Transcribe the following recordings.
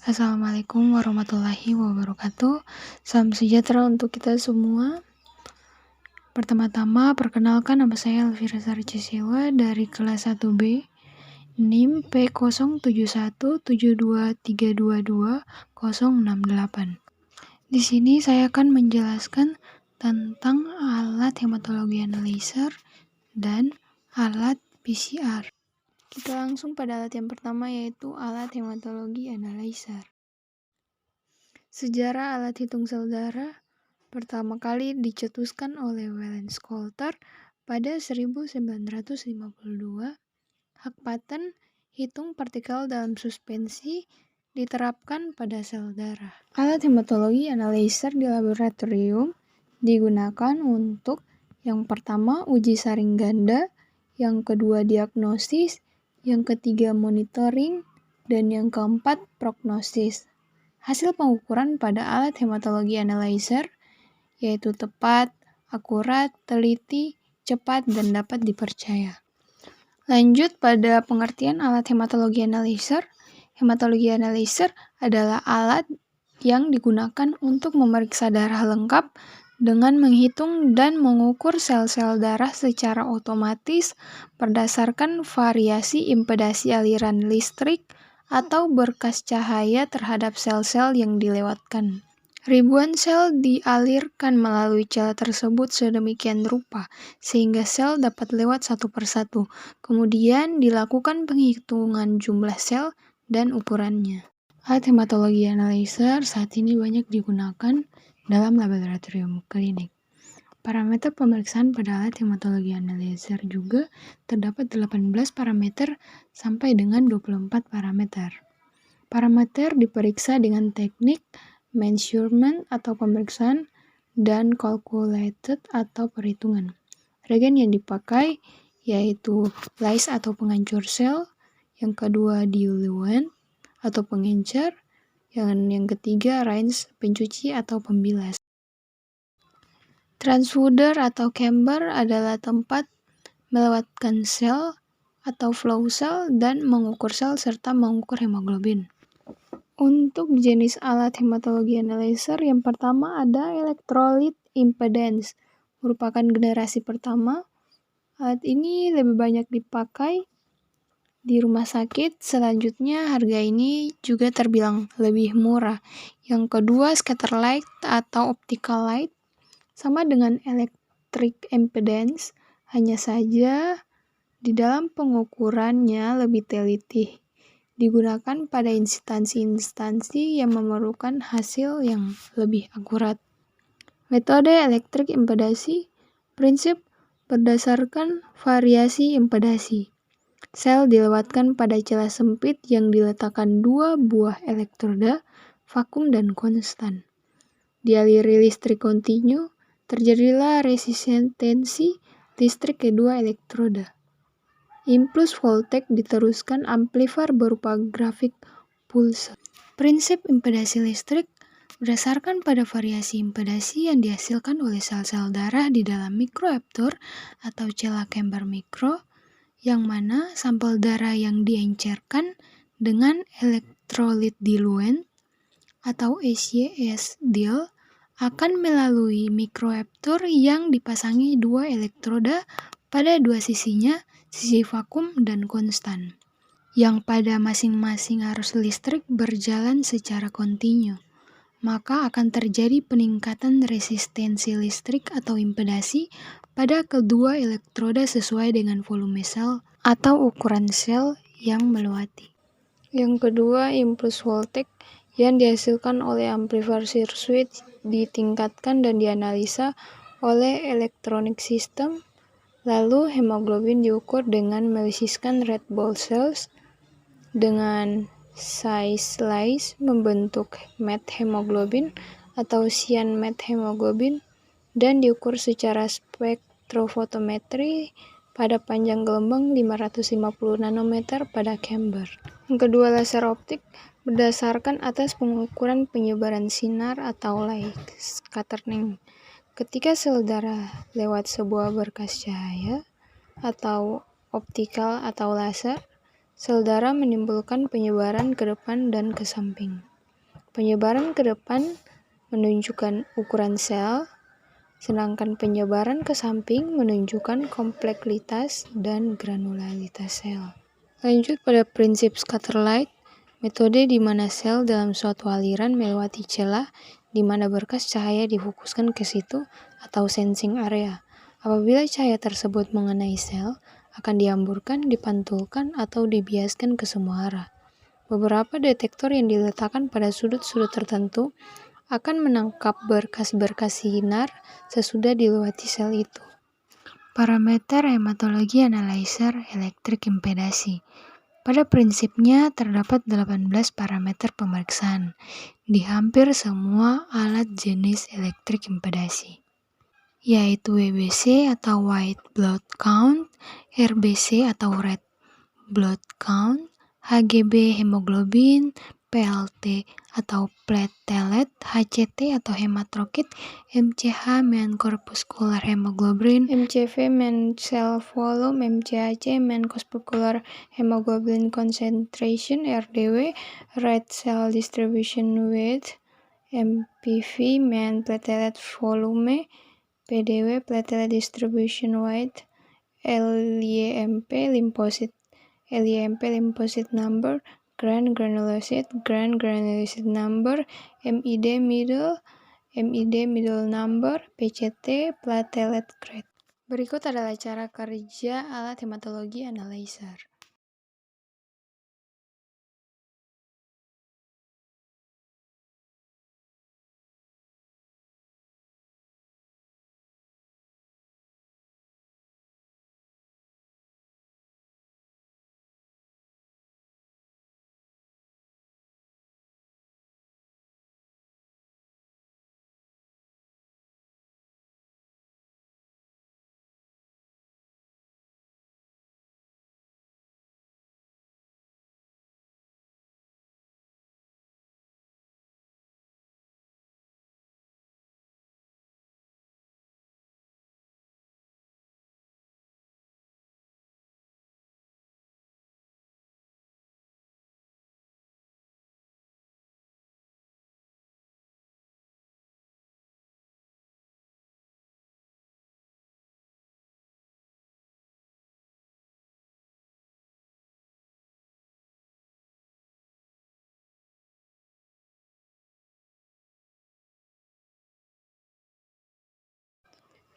Assalamualaikum warahmatullahi wabarakatuh. Salam sejahtera untuk kita semua. Pertama-tama, perkenalkan nama saya Elvira Sarcisewa dari kelas 1B, NIM P071723222068. Di sini saya akan menjelaskan tentang alat hematologi analyzer dan alat PCR. Kita langsung pada alat yang pertama, yaitu alat hematologi analyzer. Sejarah alat hitung sel darah pertama kali dicetuskan oleh Wallace Coulter pada 1952. Hak paten hitung partikel dalam suspensi diterapkan pada sel darah. Alat hematologi analyzer di laboratorium digunakan untuk yang pertama uji saring ganda, yang kedua diagnosis, yang ketiga monitoring, dan yang keempat prognosis. Hasil pengukuran pada alat hematologi analyzer yaitu tepat, akurat, teliti, cepat, dan dapat dipercaya. Lanjut pada pengertian alat hematologi analyzer. Hematologi analyzer adalah alat yang digunakan untuk memeriksa darah lengkap dengan menghitung dan mengukur sel-sel darah secara otomatis berdasarkan variasi impedasi aliran listrik atau berkas cahaya terhadap sel-sel yang dilewatkan. Ribuan sel dialirkan melalui cel tersebut sedemikian rupa, sehingga sel dapat lewat satu persatu. Kemudian dilakukan penghitungan jumlah sel dan ukurannya. Alat hematologi analyzer saat ini banyak digunakan dalam laboratorium klinik. Parameter pemeriksaan pada alat hematologi analyzer juga terdapat 18 parameter sampai dengan 24 parameter. Parameter diperiksa dengan teknik measurement atau pemeriksaan dan calculated atau perhitungan. Reagen yang dipakai yaitu lyse atau penghancur sel, yang kedua diluent atau pengencer, yang ketiga rinse pencuci atau pembilas. Transfuder atau chamber adalah tempat melewatkan sel atau flow cell dan mengukur sel serta mengukur hemoglobin. Untuk jenis alat hematologi analyzer, yang pertama ada electrolyte impedance, merupakan generasi pertama. Alat ini lebih banyak dipakai di rumah sakit. Selanjutnya harga ini juga terbilang lebih murah. Yang kedua scatter light atau optical light, sama dengan electric impedance, hanya saja di dalam pengukurannya lebih teliti. Digunakan pada instansi-instansi yang memerlukan hasil yang lebih akurat. Metode elektrik impedasi, prinsip berdasarkan variasi impedasi. Sel dilewatkan pada celah sempit yang diletakkan dua buah elektroda, vakum dan konstan. Dialiri listrik kontinu, terjadilah resistensi listrik kedua elektroda. Impuls voltage diteruskan amplifier berupa grafik pulse. Prinsip impedasi listrik berdasarkan pada variasi impedasi yang dihasilkan oleh sel-sel darah di dalam mikroaptor atau celah chamber mikro, yang mana sampel darah yang diencerkan dengan elektrolit diluent atau SYS diol akan melalui mikroaptor yang dipasangi dua elektroda pada dua sisinya, sisi vakum dan konstan, yang pada masing-masing arus listrik berjalan secara kontinu. Maka akan terjadi peningkatan resistensi listrik atau impedasi pada kedua elektroda sesuai dengan volume sel atau ukuran sel yang melewati. Yang kedua, impuls voltage yang dihasilkan oleh amplifier circuit ditingkatkan dan dianalisa oleh electronic system. Lalu hemoglobin diukur dengan melisiskan red blood cells dengan size lyse membentuk met hemoglobin atau cyan met hemoglobin dan diukur secara spektrofotometri pada panjang gelombang 550 nanometer pada chamber. Yang kedua, laser optik berdasarkan atas pengukuran penyebaran sinar atau light scattering. Ketika sel darah lewat sebuah berkas cahaya atau optikal atau laser, sel darah menimbulkan penyebaran ke depan dan ke samping. Penyebaran ke depan menunjukkan ukuran sel, sedangkan penyebaran ke samping menunjukkan kompleksitas dan granularitas sel. Lanjut pada prinsip scatter light, metode di mana sel dalam suatu aliran melewati celah di mana berkas cahaya difokuskan ke situ atau sensing area. Apabila cahaya tersebut mengenai sel, akan dihamburkan, dipantulkan, atau dibiaskan ke semua arah. Beberapa detektor yang diletakkan pada sudut-sudut tertentu akan menangkap berkas-berkas sinar sesudah dilewati sel itu. Parameter hematologi analyzer elektrik impedasi. Pada prinsipnya terdapat 18 parameter pemeriksaan di hampir semua alat jenis elektrik impedasi, yaitu WBC atau White Blood Count, RBC atau Red Blood Count, HGB hemoglobin, PLT atau platelet, HCT atau hematokrit, MCH mean corpuscular hemoglobin, MCV mean cell volume, MCHC mean corpuscular hemoglobin concentration, RDW red cell distribution weight, MPV mean platelet volume, PDW platelet distribution weight, LYMP lymphocyte number, granulocyte number, MID middle number, PCT platelet grade. Berikut adalah cara kerja alat hematologi analyzer.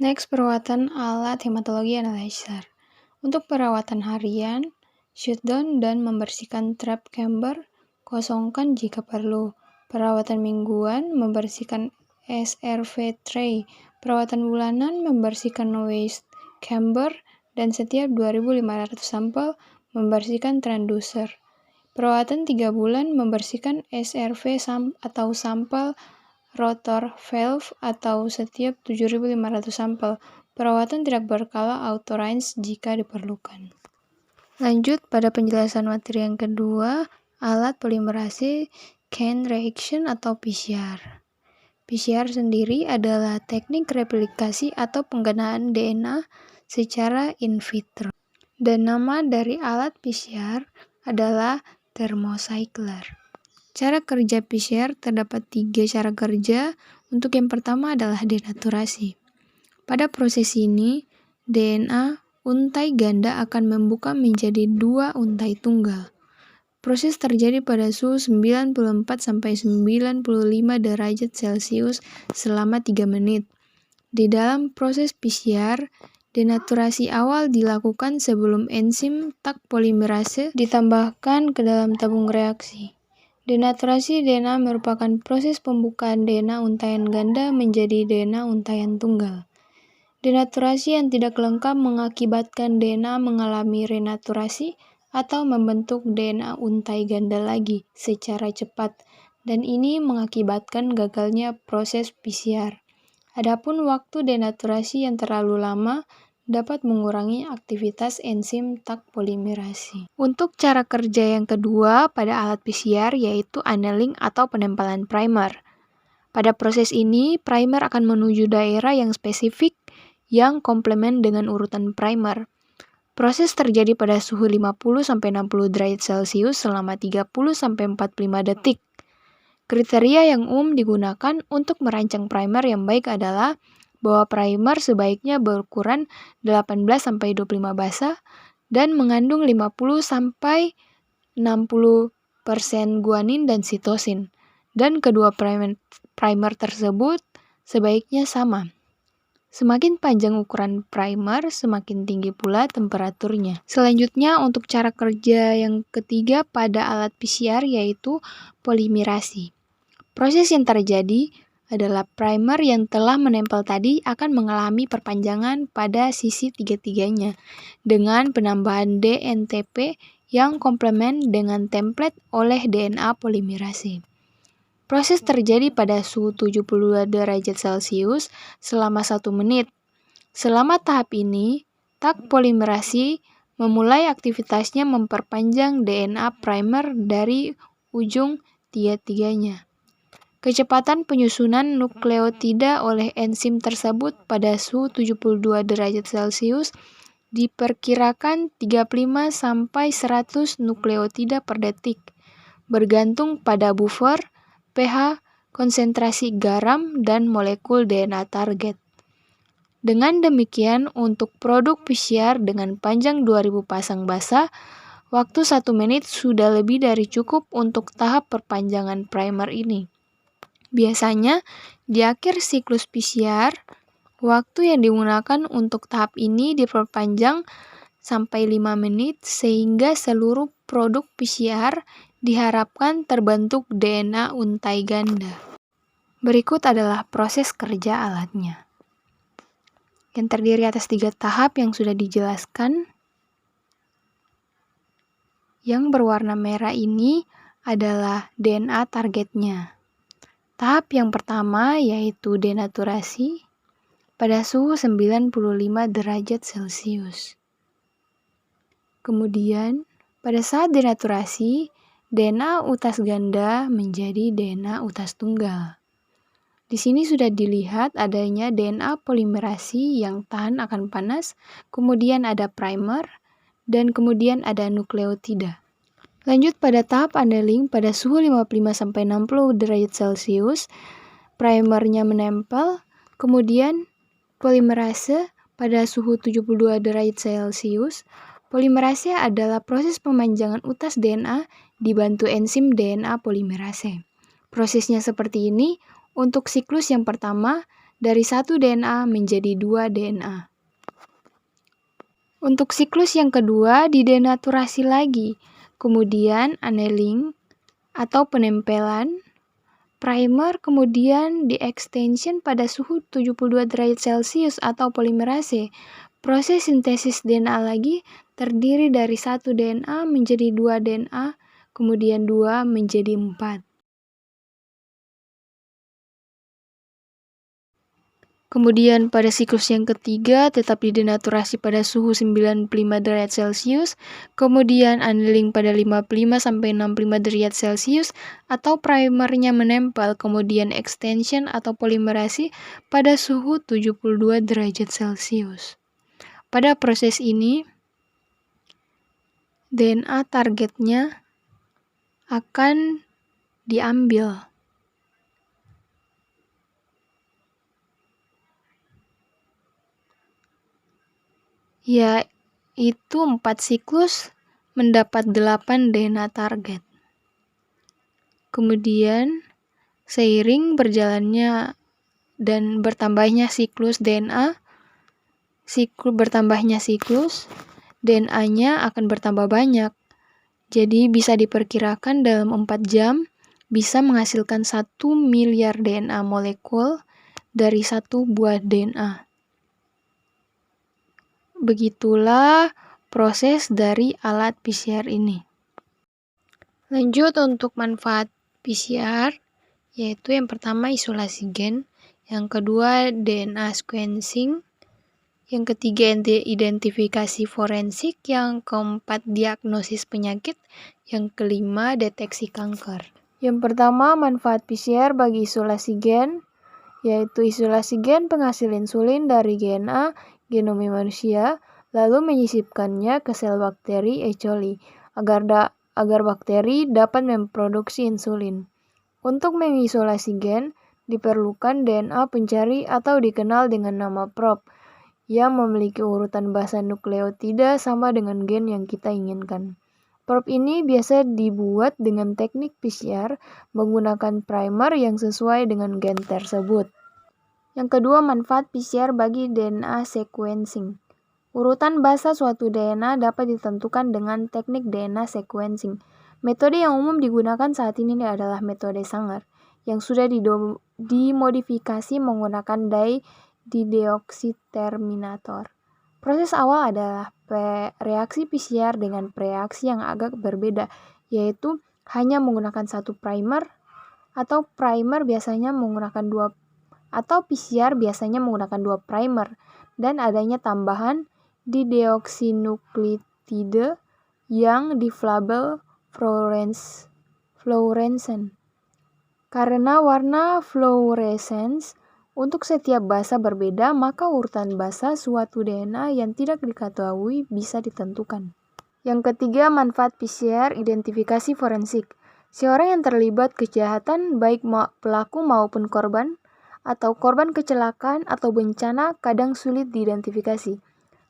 Next, perawatan alat hematologi analyzer. Untuk perawatan harian, shutdown dan membersihkan trap chamber, kosongkan jika perlu. Perawatan mingguan, membersihkan SRV tray. Perawatan bulanan, membersihkan waste chamber, dan setiap 2.500 sampel, membersihkan transducer. Perawatan 3 bulan, membersihkan SRV atau sampel rotor valve atau setiap 7.500 sampel. Perawatan tidak berkala auto rinse jika diperlukan. Lanjut pada penjelasan materi yang kedua, alat polimerase chain reaction atau PCR. PCR sendiri adalah teknik replikasi atau penggunaan DNA secara in vitro. Dan nama dari alat PCR adalah thermocycler. Cara kerja PCR terdapat 3 cara kerja. Untuk yang pertama adalah denaturasi. Pada proses ini, DNA untai ganda akan membuka menjadi 2 untai tunggal. Proses terjadi pada suhu 94-95 derajat Celcius selama 3 menit. Di dalam proses PCR, denaturasi awal dilakukan sebelum enzim Taq polimerase ditambahkan ke dalam tabung reaksi. Denaturasi DNA merupakan proses pembukaan DNA untaian ganda menjadi DNA untaian tunggal. Denaturasi yang tidak lengkap mengakibatkan DNA mengalami renaturasi atau membentuk DNA untai ganda lagi secara cepat, dan ini mengakibatkan gagalnya proses PCR. Adapun waktu denaturasi yang terlalu lama dapat mengurangi aktivitas enzim Taq polimerase. Untuk cara kerja yang kedua pada alat PCR yaitu annealing atau penempelan primer. Pada proses ini, primer akan menuju daerah yang spesifik yang komplement dengan urutan primer. Proses terjadi pada suhu 50-60 derajat Celcius selama 30-45 detik. Kriteria yang umum digunakan untuk merancang primer yang baik adalah bahwa primer sebaiknya berukuran 18-25 basa dan mengandung 50-60% guanin dan sitosin. Dan kedua primer tersebut sebaiknya sama. Semakin panjang ukuran primer, semakin tinggi pula temperaturnya. Selanjutnya, untuk cara kerja yang ketiga pada alat PCR yaitu polimerasi. Proses yang terjadi adalah primer yang telah menempel tadi akan mengalami perpanjangan pada sisi tiga-tiganya dengan penambahan DNTP yang komplement dengan template oleh DNA polimerase. Proses terjadi pada suhu 72 derajat Celcius selama 1 menit. Selama tahap ini, tak polimerasi memulai aktivitasnya memperpanjang DNA primer dari ujung tiga-tiganya. Kecepatan penyusunan nukleotida oleh enzim tersebut pada suhu 72 derajat Celcius diperkirakan 35-100 nukleotida per detik, bergantung pada buffer, pH, konsentrasi garam, dan molekul DNA target. Dengan demikian, untuk produk PCR dengan panjang 2000 pasang basa, waktu 1 menit sudah lebih dari cukup untuk tahap perpanjangan primer ini. Biasanya, di akhir siklus PCR, waktu yang digunakan untuk tahap ini diperpanjang sampai 5 menit sehingga seluruh produk PCR diharapkan terbentuk DNA untai ganda. Berikut adalah proses kerja alatnya, yang terdiri atas 3 tahap yang sudah dijelaskan. Yang berwarna merah ini adalah DNA targetnya. Tahap yang pertama yaitu denaturasi pada suhu 95 derajat Celcius. Kemudian, pada saat denaturasi, DNA utas ganda menjadi DNA utas tunggal. Di sini sudah dilihat adanya DNA polimerasi yang tahan akan panas, kemudian ada primer, dan kemudian ada nukleotida. Lanjut pada tahap annealing pada suhu 55-60 derajat Celcius, primernya menempel, kemudian polimerase pada suhu 72 derajat Celcius. Polimerase adalah proses pemanjangan utas DNA dibantu enzim DNA polimerase. Prosesnya seperti ini untuk siklus yang pertama dari 1 DNA menjadi 2 DNA. Untuk siklus yang kedua didenaturasi lagi, kemudian annealing atau penempelan, primer kemudian di-extension pada suhu 72 derajat Celcius atau polimerase. Proses sintesis DNA lagi terdiri dari 1 DNA menjadi 2 DNA, kemudian 2 menjadi 4. Kemudian pada siklus yang ketiga tetap didenaturasi pada suhu 95 derajat Celcius, kemudian annealing pada 55-65 derajat Celcius atau primernya menempel, kemudian extension atau polimerasi pada suhu 72 derajat Celcius. Pada proses ini, DNA targetnya akan diambil. Yaitu 4 siklus mendapat 8 DNA target. Kemudian, seiring berjalannya dan bertambahnya siklus DNA, DNA-nya akan bertambah banyak. Jadi bisa diperkirakan dalam 4 jam bisa menghasilkan 1 miliar DNA molekul dari 1 buah DNA. Begitulah proses dari alat PCR ini. Lanjut untuk manfaat PCR, yaitu yang pertama isolasi gen, yang kedua DNA sequencing, yang ketiga identifikasi forensik, yang keempat diagnosis penyakit, yang kelima deteksi kanker. Yang pertama manfaat PCR bagi isolasi gen, yaitu isolasi gen penghasil insulin dari DNA genom manusia, lalu menyisipkannya ke sel bakteri E. coli agar bakteri dapat memproduksi insulin. Untuk mengisolasi gen, diperlukan DNA pencari atau dikenal dengan nama probe, yang memiliki urutan basa nukleotida sama dengan gen yang kita inginkan. Probe ini biasa dibuat dengan teknik PCR menggunakan primer yang sesuai dengan gen tersebut. Yang kedua, manfaat PCR bagi DNA sequencing. Urutan basa suatu DNA dapat ditentukan dengan teknik DNA sequencing. Metode yang umum digunakan saat ini adalah metode Sanger, yang sudah dimodifikasi menggunakan dideoksiterminator. Proses awal adalah reaksi PCR dengan reaksi yang agak berbeda, yaitu hanya menggunakan satu primer, atau PCR biasanya menggunakan dua primer, dan adanya tambahan dideoksinukleotida yang diflabel fluorescent. Karena warna fluorescence untuk setiap basa berbeda, maka urutan basa suatu DNA yang tidak diketahui bisa ditentukan. Yang ketiga, manfaat PCR identifikasi forensik. Seorang yang terlibat kejahatan, baik pelaku maupun korban, atau korban kecelakaan atau bencana, kadang sulit diidentifikasi.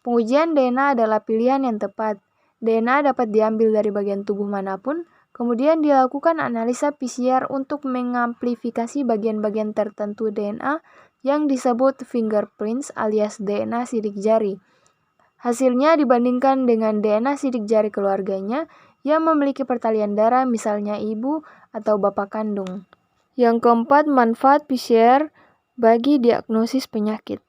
Pengujian DNA adalah pilihan yang tepat. DNA dapat diambil dari bagian tubuh manapun, kemudian dilakukan analisa PCR untuk mengamplifikasi bagian-bagian tertentu DNA yang disebut fingerprints alias DNA sidik jari. Hasilnya dibandingkan dengan DNA sidik jari keluarganya yang memiliki pertalian darah, misalnya ibu atau bapak kandung. Yang keempat, manfaat PCR bagi diagnosis penyakit.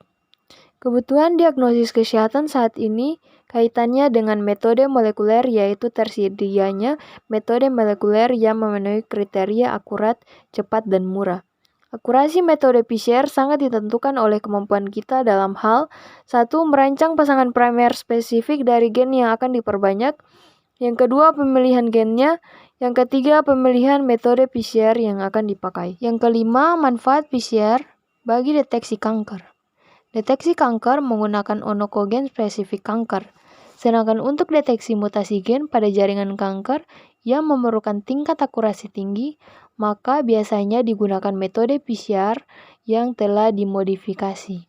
Kebutuhan diagnosis kesehatan saat ini kaitannya dengan metode molekuler, yaitu tersedianya metode molekuler yang memenuhi kriteria akurat, cepat, dan murah. Akurasi metode PCR sangat ditentukan oleh kemampuan kita dalam hal 1. Merancang pasangan primer spesifik dari gen yang akan diperbanyak. Yang kedua, pemilihan gennya. Yang ketiga, pemilihan metode PCR yang akan dipakai. Yang kelima, manfaat PCR bagi deteksi kanker. Deteksi kanker menggunakan onkogen spesifik kanker. Sedangkan untuk deteksi mutasi gen pada jaringan kanker yang memerlukan tingkat akurasi tinggi, maka biasanya digunakan metode PCR yang telah dimodifikasi.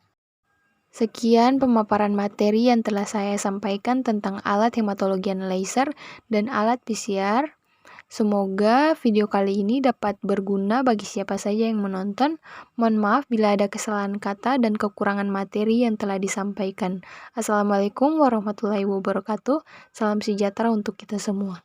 Sekian pemaparan materi yang telah saya sampaikan tentang alat hematologi laser dan alat PCR. Semoga video kali ini dapat berguna bagi siapa saja yang menonton. Mohon maaf bila ada kesalahan kata dan kekurangan materi yang telah disampaikan. Assalamualaikum warahmatullahi wabarakatuh. Salam sejahtera untuk kita semua.